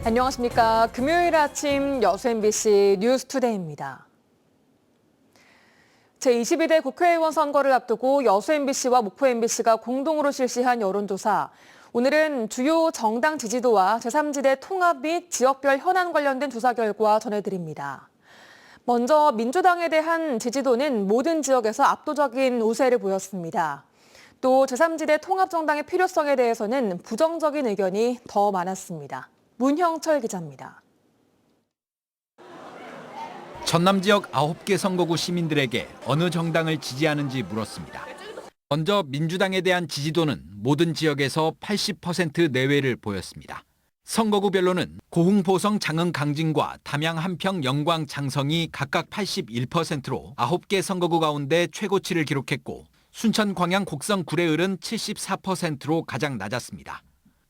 안녕하십니까. 금요일 아침 여수 MBC 뉴스투데이입니다. 제22대 국회의원 선거를 앞두고 여수 MBC와 목포 MBC가 공동으로 실시한 여론조사. 오늘은 주요 정당 지지도와 제3지대 통합 및 지역별 현안 관련된 조사 결과 전해드립니다. 먼저 민주당에 대한 지지도는 모든 지역에서 압도적인 우세를 보였습니다. 또 제3지대 통합정당의 필요성에 대해서는 부정적인 의견이 더 많았습니다. 문형철 기자입니다. 전남 지역 9개 선거구 시민들에게 어느 정당을 지지하는지 물었습니다. 먼저 민주당에 대한 지지도는 모든 지역에서 80% 내외를 보였습니다. 선거구별로는 고흥, 보성, 장흥, 강진과 담양, 한평, 영광, 장성이 각각 81%로 9개 선거구 가운데 최고치를 기록했고 순천, 광양, 곡성, 구례을은 74%로 가장 낮았습니다.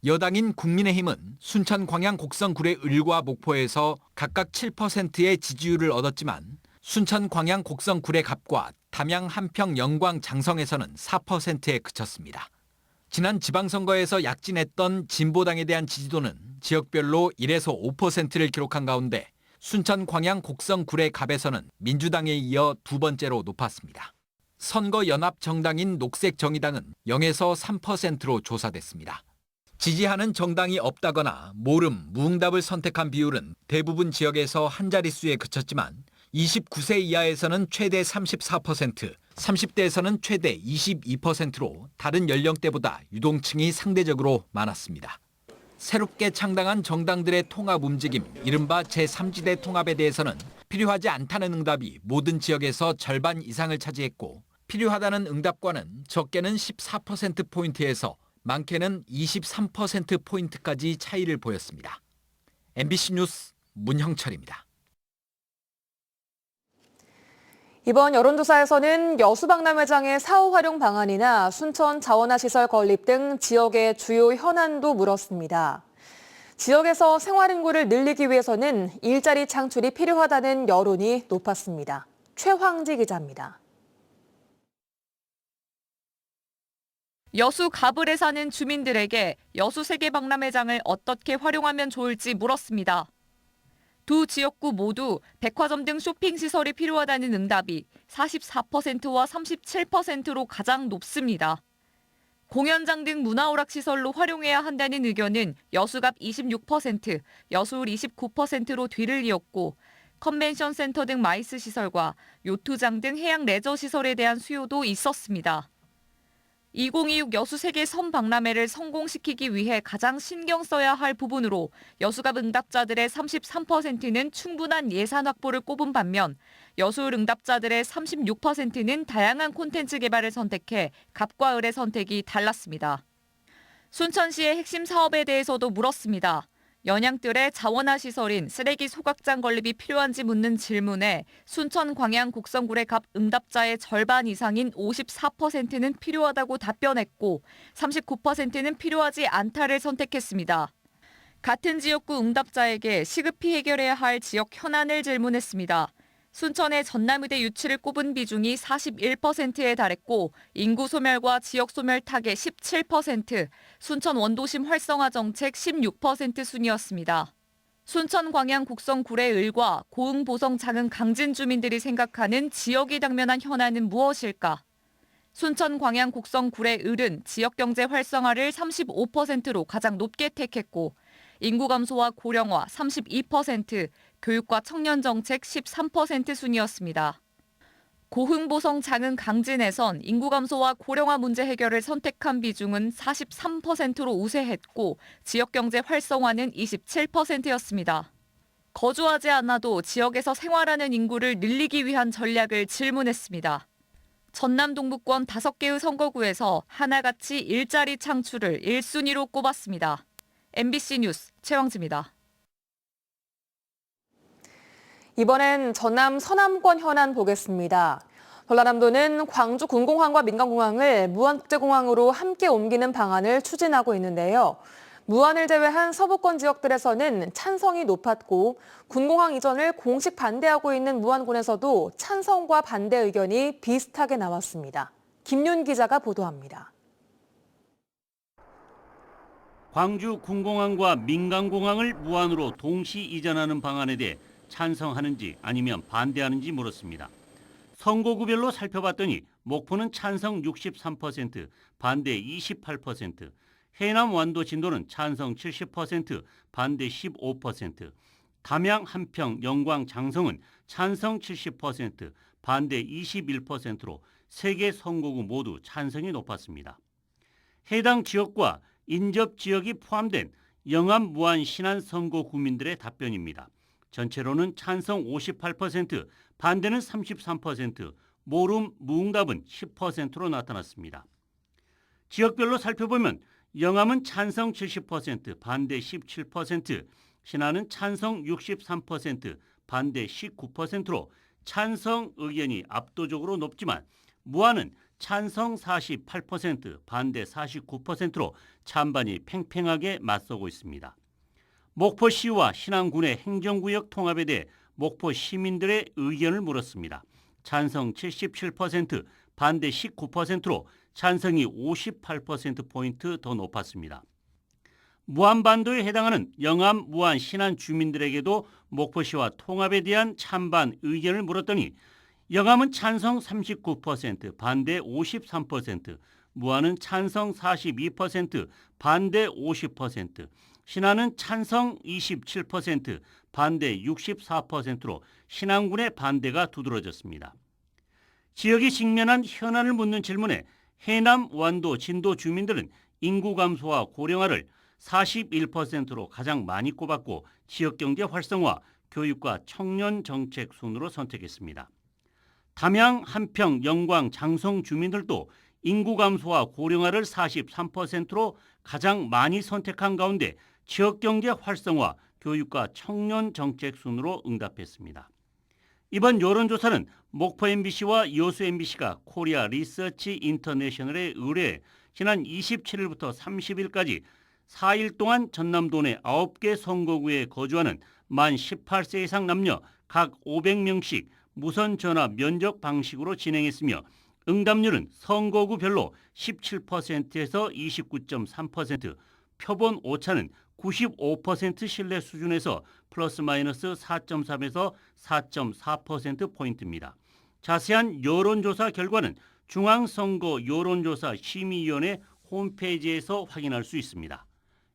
여당인 국민의힘은 순천, 광양, 곡성, 구례, 을과 목포에서 각각 7%의 지지율을 얻었지만 순천, 광양, 곡성, 구례, 갑과 담양, 한평, 영광, 장성에서는 4%에 그쳤습니다. 지난 지방선거에서 약진했던 진보당에 대한 지지도는 지역별로 1에서 5%를 기록한 가운데 순천, 광양, 곡성, 구례, 갑에서는 민주당에 이어 두 번째로 높았습니다. 선거 연합 정당인 녹색정의당은 0에서 3%로 조사됐습니다. 지지하는 정당이 없다거나 모름, 무응답을 선택한 비율은 대부분 지역에서 한 자릿수에 그쳤지만 29세 이하에서는 최대 34%, 30대에서는 최대 22%로 다른 연령대보다 유동층이 상대적으로 많았습니다. 새롭게 창당한 정당들의 통합 움직임, 이른바 제3지대 통합에 대해서는 필요하지 않다는 응답이 모든 지역에서 절반 이상을 차지했고 필요하다는 응답과는 적게는 14%포인트에서 많게는 23%포인트까지 차이를 보였습니다. MBC 뉴스 문형철입니다. 이번 여론조사에서는 여수박람회장의 사후 활용 방안이나 순천 자원화 시설 건립 등 지역의 주요 현안도 물었습니다. 지역에서 생활 인구를 늘리기 위해서는 일자리 창출이 필요하다는 여론이 높았습니다. 최황지 기자입니다. 여수 가불에 사는 주민들에게 여수 세계박람회장을 어떻게 활용하면 좋을지 물었습니다. 두 지역구 모두 백화점 등 쇼핑시설이 필요하다는 응답이 44%와 37%로 가장 높습니다. 공연장 등 문화오락시설로 활용해야 한다는 의견은 여수갑 26%, 여수울 29%로 뒤를 이었고 컨벤션 센터 등 마이스 시설과 요트장 등 해양 레저 시설에 대한 수요도 있었습니다. 2026 여수 세계 선박람회를 성공시키기 위해 가장 신경 써야 할 부분으로 여수갑 응답자들의 33%는 충분한 예산 확보를 꼽은 반면 여수울 응답자들의 36%는 다양한 콘텐츠 개발을 선택해 갑과 을의 선택이 달랐습니다. 순천시의 핵심 사업에 대해서도 물었습니다. 연양뜰의 자원화 시설인 쓰레기 소각장 건립이 필요한지 묻는 질문에 순천, 광양, 곡성, 구례, 갑 응답자의 절반 이상인 54%는 필요하다고 답변했고 39%는 필요하지 않다를 선택했습니다. 같은 지역구 응답자에게 시급히 해결해야 할 지역 현안을 질문했습니다. 순천의 전남의대 유치를 꼽은 비중이 41%에 달했고 인구 소멸과 지역 소멸 타겟 17%, 순천 원도심 활성화 정책 16% 순이었습니다. 순천, 광양, 곡성, 구례, 을과 고흥, 보성, 장흥, 강진 주민들이 생각하는 지역이 당면한 현안은 무엇일까? 순천, 광양, 곡성, 구례, 을은 지역경제 활성화를 35%로 가장 높게 택했고 인구 감소와 고령화 32%, 교육과 청년 정책 13% 순이었습니다. 고흥, 보성, 장흥, 강진에선 인구 감소와 고령화 문제 해결을 선택한 비중은 43%로 우세했고 지역 경제 활성화는 27%였습니다. 거주하지 않아도 지역에서 생활하는 인구를 늘리기 위한 전략을 질문했습니다. 전남 동부권 5개의 선거구에서 하나같이 일자리 창출을 1순위로 꼽았습니다. MBC 뉴스 최황지입니다. 이번엔 전남 서남권 현안 보겠습니다. 전라남도는 광주 군공항과 민간공항을 무안국제공항으로 함께 옮기는 방안을 추진하고 있는데요. 무안을 제외한 서부권 지역들에서는 찬성이 높았고 군공항 이전을 공식 반대하고 있는 무안군에서도 찬성과 반대 의견이 비슷하게 나왔습니다. 김윤 기자가 보도합니다. 광주 군공항과 민간공항을 무한으로 동시 이전하는 방안에 대해 찬성하는지 아니면 반대하는지 물었습니다. 선거구별로 살펴봤더니 목포는 찬성 63%, 반대 28%, 해남 완도 진도는 찬성 70%, 반대 15%, 담양, 한평, 영광, 장성은 찬성 70%, 반대 21%로 세 개 선거구 모두 찬성이 높았습니다. 해당 지역과 인접 지역이 포함된 영암, 무안, 신안 선거 구민들의 답변입니다. 전체로는 찬성 58%, 반대는 33%, 모름, 무응답은 10%로 나타났습니다. 지역별로 살펴보면 영암은 찬성 70%, 반대 17%, 신안은 찬성 63%, 반대 19%로 찬성 의견이 압도적으로 높지만 무안은 찬성 48%, 반대 49%로 찬반이 팽팽하게 맞서고 있습니다. 목포시와 신안군의 행정구역 통합에 대해 목포 시민들의 의견을 물었습니다. 찬성 77%, 반대 19%로 찬성이 58%포인트 더 높았습니다. 무안반도에 해당하는 영암, 무안, 신안 주민들에게도 목포시와 통합에 대한 찬반 의견을 물었더니 영암은 찬성 39%, 반대 53%, 무안은 찬성 42%, 반대 50%, 신안은 찬성 27%, 반대 64%로 신안군의 반대가 두드러졌습니다. 지역이 직면한 현안을 묻는 질문에 해남, 완도, 진도 주민들은 인구 감소와 고령화를 41%로 가장 많이 꼽았고 지역경제 활성화, 교육과 청년 정책 순으로 선택했습니다. 담양, 한평, 영광, 장성 주민들도 인구 감소와 고령화를 43%로 가장 많이 선택한 가운데 지역경제 활성화, 교육과 청년 정책 순으로 응답했습니다. 이번 여론조사는 목포 MBC와 여수 MBC가 코리아 리서치 인터내셔널에 의뢰해 지난 27일부터 30일까지 4일 동안 전남도 내 9개 선거구에 거주하는 만 18세 이상 남녀 각 500명씩 무선 전화 면접 방식으로 진행했으며 응답률은 선거구별로 17%에서 29.3%, 표본 오차는 95% 신뢰 수준에서 플러스 마이너스 4.3에서 4.4%포인트입니다. 자세한 여론조사 결과는 중앙선거 여론조사 심의위원회 홈페이지에서 확인할 수 있습니다.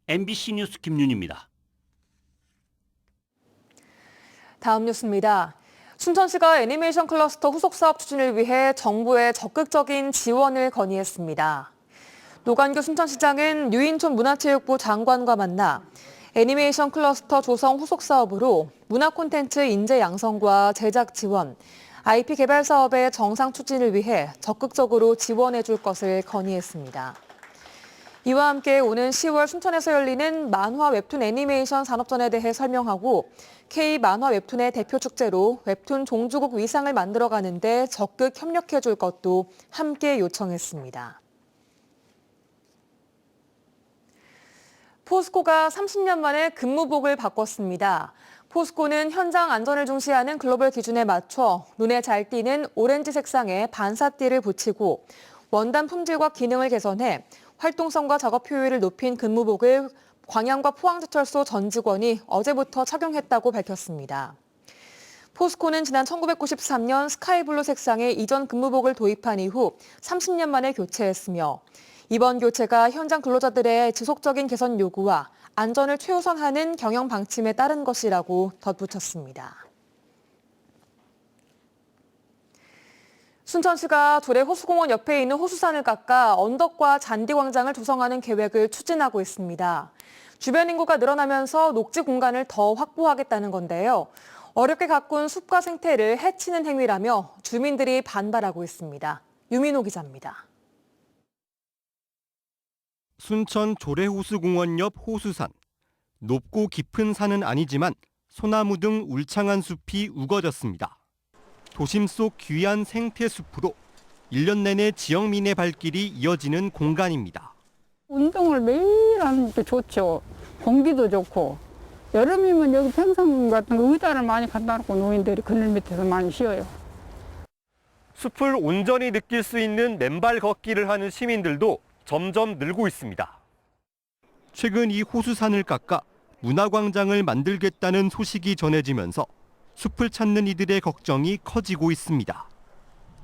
MBC 뉴스 김윤입니다. 다음 뉴스입니다. 순천시가 애니메이션 클러스터 후속 사업 추진을 위해 정부에 적극적인 지원을 건의했습니다. 노관규 순천시장은 유인촌 문화체육부 장관과 만나 애니메이션 클러스터 조성 후속 사업으로 문화 콘텐츠 인재 양성과 제작 지원, IP 개발 사업의 정상 추진을 위해 적극적으로 지원해 줄 것을 건의했습니다. 이와 함께 오는 10월 순천에서 열리는 만화 웹툰 애니메이션 산업전에 대해 설명하고 K 만화 웹툰의 대표 축제로 웹툰 종주국 위상을 만들어가는 데 적극 협력해 줄 것도 함께 요청했습니다. 포스코가 30년 만에 근무복을 바꿨습니다. 포스코는 현장 안전을 중시하는 글로벌 기준에 맞춰 눈에 잘 띄는 오렌지 색상의 반사띠를 붙이고 원단 품질과 기능을 개선해 활동성과 작업 효율을 높인 근무복을 광양과 포항제철소 전 직원이 어제부터 착용했다고 밝혔습니다. 포스코는 지난 1993년 스카이블루 색상의 이전 근무복을 도입한 이후 30년 만에 교체했으며 이번 교체가 현장 근로자들의 지속적인 개선 요구와 안전을 최우선하는 경영 방침에 따른 것이라고 덧붙였습니다. 순천시가 조례 호수공원 옆에 있는 호수산을 깎아 언덕과 잔디광장을 조성하는 계획을 추진하고 있습니다. 주변 인구가 늘어나면서 녹지 공간을 더 확보하겠다는 건데요. 어렵게 가꾼 숲과 생태를 해치는 행위라며 주민들이 반발하고 있습니다. 유민호 기자입니다. 순천 조례호수공원 옆 호수산. 높고 깊은 산은 아니지만 소나무 등 울창한 숲이 우거졌습니다. 도심 속 귀한 생태숲으로 1년 내내 지역민의 발길이 이어지는 공간입니다. 운동을 매일 하는 게 좋죠. 공기도 좋고. 여름이면 여기 평상 같은 거 의자를 많이 갖다 놓고 노인들이 그늘 밑에서 많이 쉬어요. 숲을 온전히 느낄 수 있는 맨발 걷기를 하는 시민들도 점점 늘고 있습니다. 최근 이 호수산을 깎아 문화광장을 만들겠다는 소식이 전해지면서 숲을 찾는 이들의 걱정이 커지고 있습니다.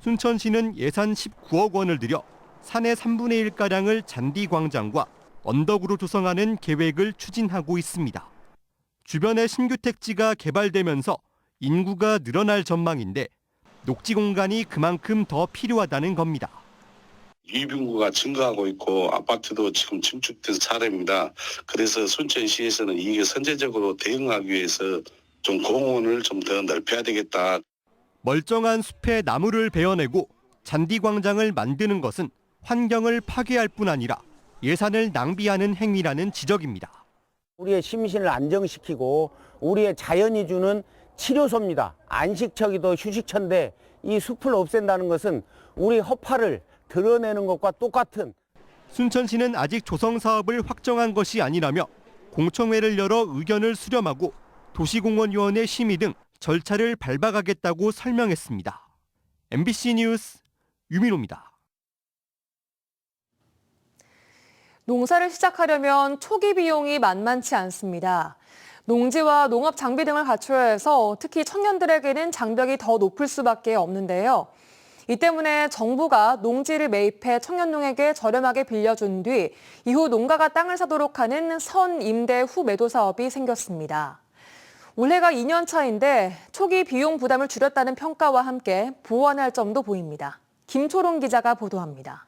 순천시는 예산 19억 원을 들여 산의 3분의 1가량을 잔디광장과 언덕으로 조성하는 계획을 추진하고 있습니다. 주변에 신규 택지가 개발되면서 인구가 늘어날 전망인데 녹지 공간이 그만큼 더 필요하다는 겁니다. 유입인구가 증가하고 있고 아파트도 지금 증축돼서 차례입니다. 그래서 순천시에서는 이게 선제적으로 대응하기 위해서 좀 공원을 좀 더 넓혀야 되겠다. 멀쩡한 숲에 나무를 베어내고 잔디광장을 만드는 것은 환경을 파괴할 뿐 아니라 예산을 낭비하는 행위라는 지적입니다. 우리의 심신을 안정시키고 우리의 자연이 주는 치료소입니다. 안식처기도 휴식처인데 이 숲을 없앤다는 것은 우리 허파를 드러내는 것과 똑같은. 순천시는 아직 조성 사업을 확정한 것이 아니라며 공청회를 열어 의견을 수렴하고 도시공원위원회 심의 등 절차를 밟아가겠다고 설명했습니다. MBC 뉴스 유민호입니다. 농사를 시작하려면 초기 비용이 만만치 않습니다. 농지와 농업 장비 등을 갖춰야 해서 특히 청년들에게는 장벽이 더 높을 수밖에 없는데요. 이 때문에 정부가 농지를 매입해 청년농에게 저렴하게 빌려준 뒤 이후 농가가 땅을 사도록 하는 선임대 후 매도 사업이 생겼습니다. 올해가 2년 차인데 초기 비용 부담을 줄였다는 평가와 함께 보완할 점도 보입니다. 김초롱 기자가 보도합니다.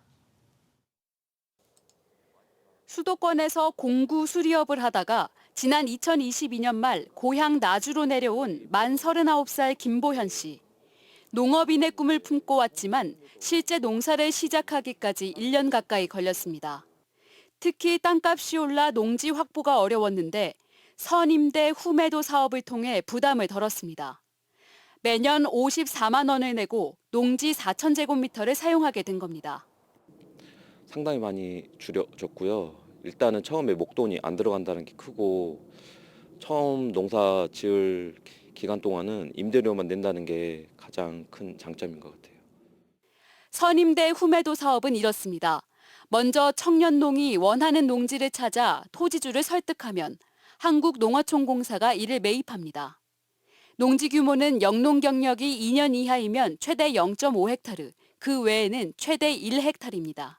수도권에서 공구 수리업을 하다가 지난 2022년 말 고향 나주로 내려온 만 39살 김보현 씨. 농업인의 꿈을 품고 왔지만 실제 농사를 시작하기까지 1년 가까이 걸렸습니다. 특히 땅값이 올라 농지 확보가 어려웠는데 선임대 후매도 사업을 통해 부담을 덜었습니다. 매년 54만 원을 내고 농지 4,000제곱미터를 사용하게 된 겁니다. 상당히 많이 줄여졌고요. 일단은 처음에 목돈이 안 들어간다는 게 크고 처음 농사 지을 기간 동안은 임대료만 낸다는 게 가장 큰 장점인 것 같아요. 선임대 후매도 사업은 이렇습니다. 먼저 청년농이 원하는 농지를 찾아 토지주를 설득하면 한국농어촌공사가 이를 매입합니다. 농지 규모는 영농 경력이 2년 이하이면 최대 0.5헥타르, 그 외에는 최대 1헥타르입니다.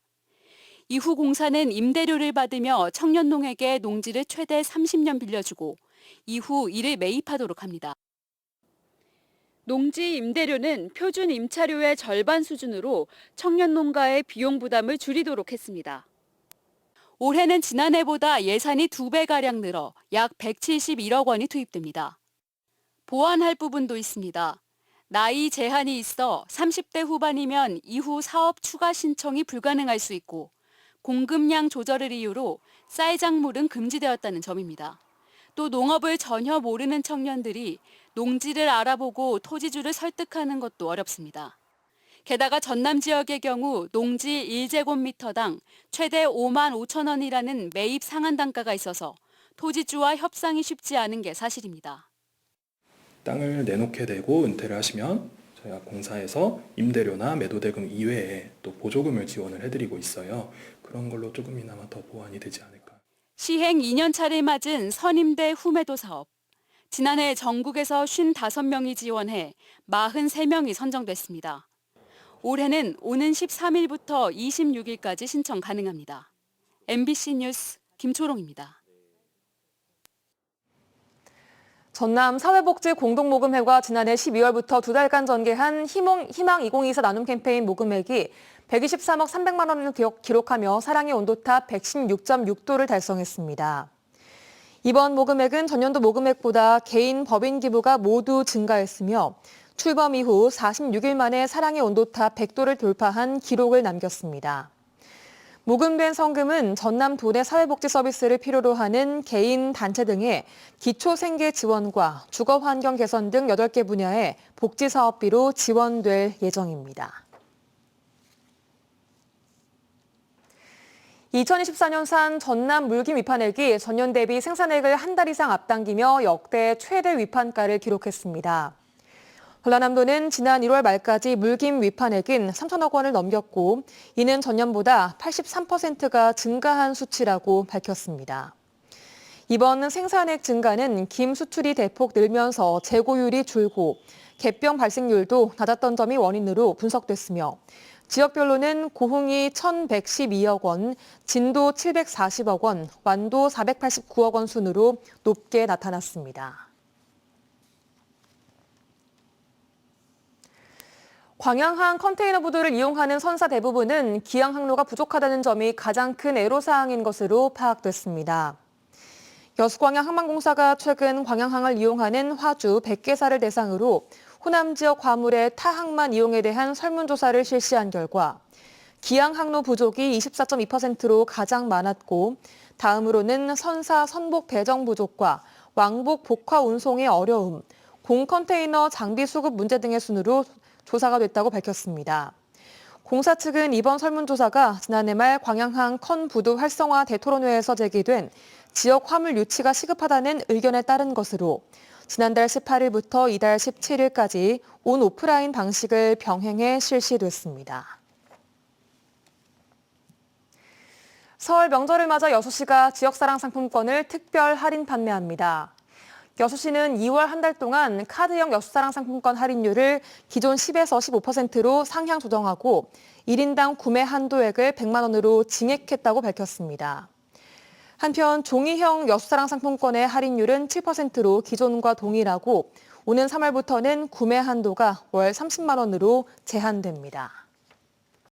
이후 공사는 임대료를 받으며 청년농에게 농지를 최대 30년 빌려주고 이후 이를 매입하도록 합니다. 농지 임대료는 표준 임차료의 절반 수준으로 청년 농가의 비용 부담을 줄이도록 했습니다. 올해는 지난해보다 예산이 2배가량 늘어 약 171억 원이 투입됩니다. 보완할 부분도 있습니다. 나이 제한이 있어 30대 후반이면 이후 사업 추가 신청이 불가능할 수 있고 공급량 조절을 이유로 쌀작물은 금지되었다는 점입니다. 또 농업을 전혀 모르는 청년들이 농지를 알아보고 토지주를 설득하는 것도 어렵습니다. 게다가 전남 지역의 경우 농지 1제곱미터당 최대 5만 5천 원이라는 매입 상한 단가가 있어서 토지주와 협상이 쉽지 않은 게 사실입니다. 땅을 내놓게 되고 은퇴를 하시면 저희가 공사에서 임대료나 매도대금 이외에 또 보조금을 지원을 해드리고 있어요. 그런 걸로 조금이나마 더 보완이 되지 않을까. 시행 2년 차를 맞은 선임대 후매도 사업. 지난해 전국에서 55명이 지원해 43명이 선정됐습니다. 올해는 오는 13일부터 26일까지 신청 가능합니다. MBC 뉴스 김초롱입니다. 전남 사회복지공동모금회가 지난해 12월부터 2달간 전개한 희망 2024 나눔 캠페인 모금액이 123억 300만 원을 기록하며 사랑의 온도탑 116.6도를 달성했습니다. 이번 모금액은 전년도 모금액보다 개인 법인 기부가 모두 증가했으며 출범 이후 46일 만에 사랑의 온도탑 100도를 돌파한 기록을 남겼습니다. 모금된 성금은 전남 도내 사회복지 서비스를 필요로 하는 개인, 단체 등의 기초생계 지원과 주거환경 개선 등 8개 분야의 복지사업비로 지원될 예정입니다. 2024년산 전남 물김 위판액이 전년 대비 생산액을 한 달 이상 앞당기며 역대 최대 위판가를 기록했습니다. 전라남도는 지난 1월 말까지 물김 위판액은 3천억 원을 넘겼고 이는 전년보다 83%가 증가한 수치라고 밝혔습니다. 이번 생산액 증가는 김 수출이 대폭 늘면서 재고율이 줄고 갯병 발생률도 낮았던 점이 원인으로 분석됐으며 지역별로는 고흥이 1,112억 원, 진도 740억 원, 완도 489억 원 순으로 높게 나타났습니다. 광양항 컨테이너 부두를 이용하는 선사 대부분은 기항 항로가 부족하다는 점이 가장 큰 애로사항인 것으로 파악됐습니다. 여수광양 항만공사가 최근 광양항을 이용하는 화주 100개사를 대상으로 호남 지역 과물의 타항만 이용에 대한 설문조사를 실시한 결과 기항 항로 부족이 24.2%로 가장 많았고 다음으로는 선사 선복 배정 부족과 왕복 복화 운송의 어려움, 공 컨테이너 장비 수급 문제 등의 순으로 조사가 됐다고 밝혔습니다. 공사 측은 이번 설문조사가 지난해 말 광양항 컨 부두 활성화 대토론회에서 제기된 지역 화물 유치가 시급하다는 의견에 따른 것으로 지난달 18일부터 이달 17일까지 온 오프라인 방식을 병행해 실시됐습니다. 설 명절을 맞아 여수시가 지역사랑 상품권을 특별 할인 판매합니다. 여수시는 2월 한 달 동안 카드형 여수사랑 상품권 할인율을 기존 10에서 15%로 상향 조정하고 1인당 구매 한도액을 100만 원으로 증액했다고 밝혔습니다. 한편 종이형 여수사랑 상품권의 할인율은 7%로 기존과 동일하고 오는 3월부터는 구매 한도가 월 30만 원으로 제한됩니다.